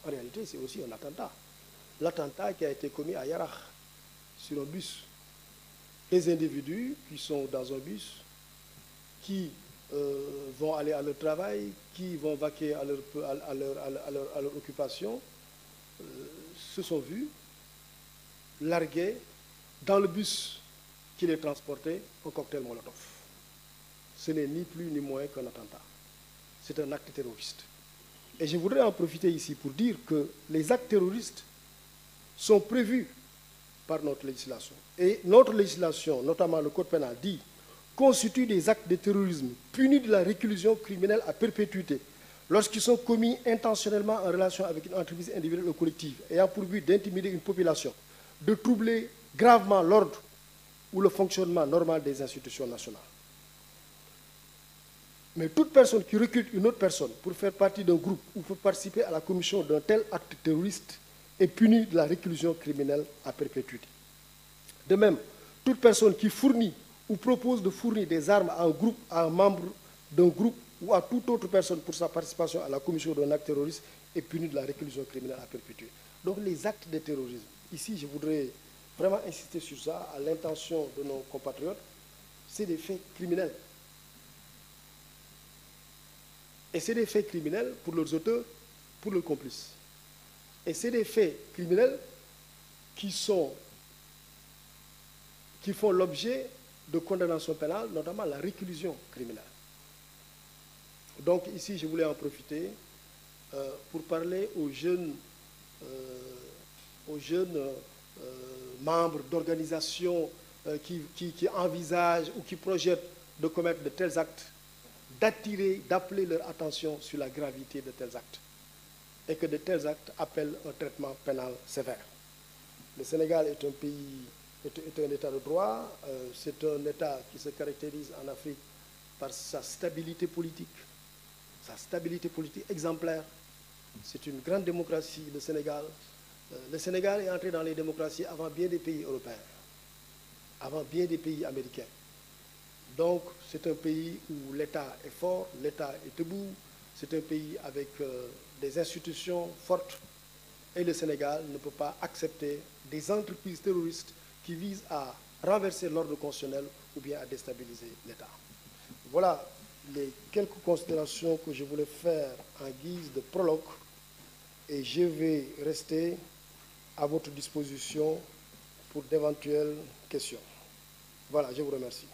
En réalité, c'est aussi un attentat. L'attentat qui a été commis à Yarakh, sur un bus. Des individus qui sont dans un bus, qui vont aller à leur travail, qui vont vaquer à leur occupation, se sont vus larguer dans le bus qui les transportait un cocktail Molotov. Ce n'est ni plus ni moins qu'un attentat. C'est un acte terroriste. Et je voudrais en profiter ici pour dire que les actes terroristes sont prévus par notre législation. Et notre législation, notamment le Code pénal, dit constituent des actes de terrorisme punis de la réclusion criminelle à perpétuité lorsqu'ils sont commis intentionnellement en relation avec une entreprise individuelle ou collective ayant pour but d'intimider une population, de troubler gravement l'ordre ou le fonctionnement normal des institutions nationales. Mais toute personne qui recrute une autre personne pour faire partie d'un groupe ou pour participer à la commission d'un tel acte terroriste est punie de la réclusion criminelle à perpétuité. De même, toute personne qui fournit ou propose de fournir des armes à un groupe, à un membre d'un groupe ou à toute autre personne pour sa participation à la commission d'un acte terroriste est punie de la réclusion criminelle à perpétuité. Donc les actes de terrorisme, ici je voudrais vraiment insister sur ça, à l'intention de nos compatriotes, c'est des faits criminels. Et c'est des faits criminels pour leurs auteurs, pour leurs complices. Et c'est des faits criminels qui font l'objet de condamnation pénale, notamment la réclusion criminelle. Donc ici, je voulais en profiter pour parler aux jeunes membres d'organisations qui envisagent ou qui projettent de commettre de tels actes, d'appeler leur attention sur la gravité de tels actes et que de tels actes appellent un traitement pénal sévère. Le Sénégal est un pays, est un État de droit, c'est un État qui se caractérise en Afrique par sa stabilité politique exemplaire. C'est une grande démocratie, le Sénégal. Le Sénégal est entré dans les démocraties avant bien des pays européens, avant bien des pays américains. Donc, c'est un pays où l'État est fort, l'État est debout, c'est un pays avec des institutions fortes. Et le Sénégal ne peut pas accepter des entreprises terroristes qui visent à renverser l'ordre constitutionnel ou bien à déstabiliser l'État. Voilà les quelques considérations que je voulais faire en guise de prologue et je vais rester à votre disposition pour d'éventuelles questions. Voilà, je vous remercie.